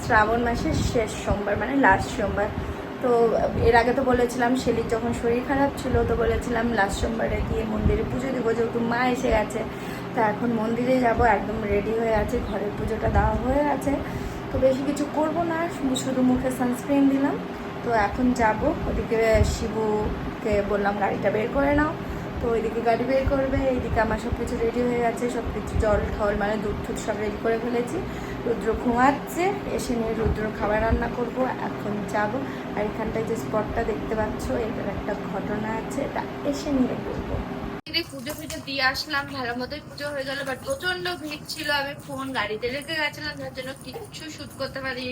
শ্রাবণ মাসের শেষ সোমবার, মানে লাস্ট সোমবার। তো এর আগে তো বলেছিলাম শেলির যখন শরীর খারাপ ছিল তো বলেছিলাম লাস্ট সোমবারে গিয়ে মন্দিরে পুজো দেবো, যেহেতু মা এসে গেছে। তা এখন মন্দিরে যাব, একদম রেডি হয়ে আছে, ঘরের পুজোটা দেওয়া হয়ে আছে। তো বেশি কিছু করব না, শুধু মুখে সানস্ক্রিন দিলাম। তো এখন যাব ওদিকে, শিবুকে বললাম গাড়িটা বের করে নাও। তো ওইদিকে গাড়ি বের করবে, এইদিকে আমার সব কিছু রেডি হয়ে গেছে, সব কিছু জল ঠল মানে দুধ টুধ সব রেডি করে ফেলেছি। রুদ্র ঘুমাচ্ছে, এসে নিয়ে রুদ্র খাবার রান্না করব, এখন যাব। আর এখানটায় যে স্পটটা দেখতে পাচ্ছ, এটার একটা ঘটনা আছে, এটা এসে নিয়ে বলবো। পুজো ফুজো দিয়ে আসলাম, ভালো মতোই পুজো হয়ে গেল, বাট প্রচন্ড ভিড় ছিল। আমি ফোন গাড়িতে রেখে গেছিলাম, যার জন্য কিচ্ছু শুট করতে পারি।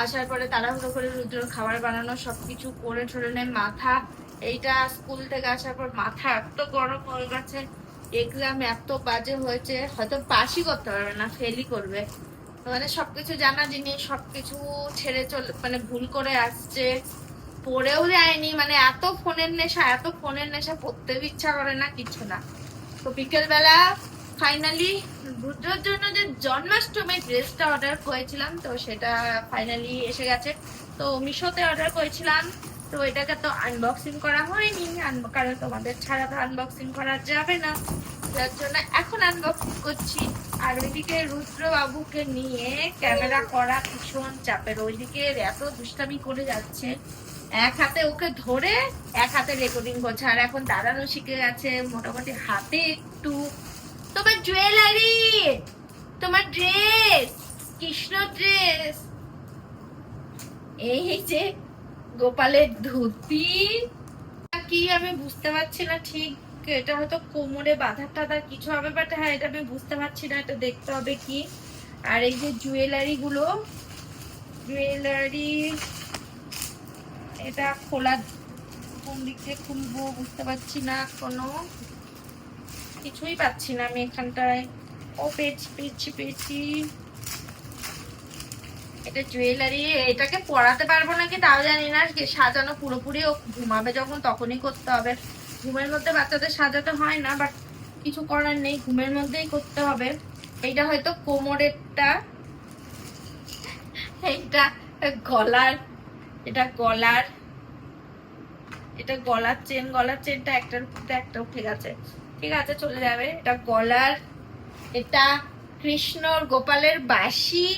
আসার পরে তাড়াহুড়ো করে রুদ্র খাবার বানানো সবকিছু করে ঠরে নেয়। মাথা এইটা স্কুল থেকে আসার পর মাথা এত গরম হয়ে গেছে, এক্সাম এত বাজে হয়েছে, হয়তো পাসই করতে পারবে না, ফেলই করবে। মানে সবকিছু জানা জিনিস সবকিছু ছেড়ে চলে, মানে ভুল করে আসছে, পড়েও যায়নি। মানে এত ফোনের নেশা, পড়তেও ইচ্ছা করে না, কিছু না। তো বিকেল বেলা ফাইনালি রুদ্রর জন্য যে জন্মাষ্টমীর ড্রেসটা অর্ডার করেছিলাম, তো সেটা ফাইনালি এসে গেছে। তো মিশোতে অর্ডার করেছিলাম, তো এটাকে তো আনবক্সিং করা হয়নি, কারণ তোমাদের ছাড়া তো আনবক্সিং করা যাবে না, যার জন্য এখন আনবক্সিং করছি। আর ওইদিকে রুদ্র বাবুকে নিয়ে ক্যামেরা করা ভীষণ চাপের, ওইদিকে এত দুষ্টামি করে যাচ্ছে, এক হাতে ওকে ধরে এক হাতে রেকর্ডিং করছে। আর এখন দাঁড়ানো শিখে গেছে মোটামুটি, হাতে একটু। তোমার জুয়েলারি, তোমার ড্রেস, কৃষ্ণ ড্রেস, এই যে গোপালের ধুতি, কি আমি বুঝতে পারছি না ঠিক। এটা হয়তো কোমরে বাঁধার টাধার কিছু হবে, বাট হ্যাঁ এটা আমি বুঝতে পারছি না, এটা দেখতে হবে কি। আর এই যে জুয়েলারি গুলো, জুয়েলারি এটা খোলা, কোন দিক থেকে খুলবো বুঝতে পারছি না, কোনো কিছুই পাচ্ছি না আমি এখানটায়। ও পেয়েছি এটা জুয়েলারি। এটাকে পরাতে পারবো নাকি তাও জানি না, সাজানো পুরোপুরি ও ঘুমাবে যখন তখনই করতে হবে। ঘুমের মধ্যে বাচ্চাদের সাজাতে হয় না, বাট কিছু করার নেই, ঘুমের মধ্যেই করতে হবে। এইটা হয়তো কোমরেরটা, এইটা গলার, এটা গলার, এটা গলার চেন, গলার চেনটা একটার উপরে একটা উঠে গেছে, ঠিক আছে চলে যাবে। এটা গলার, এটা কৃষ্ণর গোপালের বাঁশি,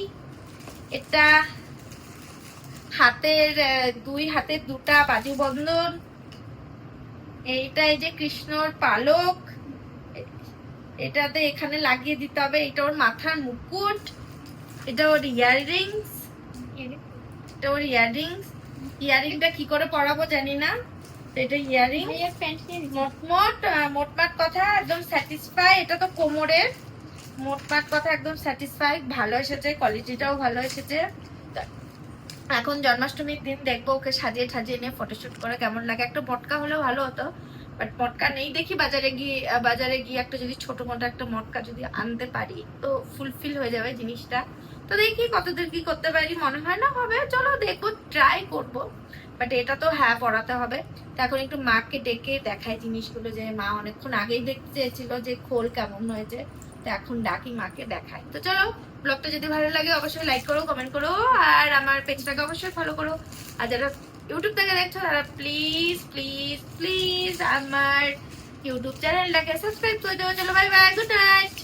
এটা হাতের, দুই হাতের দুটা বাজু বন্ধন, এইটা এই যে কৃষ্ণর পালক, এটাতে এখানে লাগিয়ে দিতে হবে। এটা ওর মাথার মুকুট, এটা ওর ইয়াররিংস, এটা ওর ইয়াররিংস। ইয়াররিংটা কি করে পরাবো জানি না, এটা ইয়ারিং। মোটমাট কথা একদম স্যাটিসফাই। এটা তো কোমরের, মোটমাট কথা একদম স্যাটিসফাই, ভালো এসেছে, কোয়ালিটিটাও ভালো এসেছে। এখন জন্মাষ্টমীর দিন দেখবো ওকে সাজিয়ে ঠাজিয়ে নিয়ে ফটোশুট করে কেমন লাগে। একটা মটকা হলেও ভালো হতো, বাট মটকা নেই। দেখি বাজারে গিয়ে একটা যদি ছোট মোটো একটা মটকা যদি আনতে পারি তো ফুলফিল হয়ে যাবে জিনিসটা। তো দেখি কতদূর কি করতে পারি, মনে হয় না হবে, চলো দেখবো, ট্রাই করবো। বাট এটা তো হ্যাঁ পড়াতে হবে। তো এখন একটু মাকে ডেকে দেখাই জিনিসগুলো, যে মা অনেকক্ষণ আগেই দেখতে চেয়েছিল যে খোল কেমন হয়েছে, তো এখন ডাকি মাকে দেখাই। তো চলো, ব্লগটা যদি ভালো লাগে অবশ্যই লাইক করো, কমেন্ট করো, আর আমার পেজটাকে অবশ্যই ফলো করো। আর যারা ইউটিউব থেকে দেখছো তারা প্লিজ প্লিজ প্লিজ আমার ইউটিউব চ্যানেলটাকে সাবস্ক্রাইব করে দেবো। চলো বাই বাই, গুড নাইট।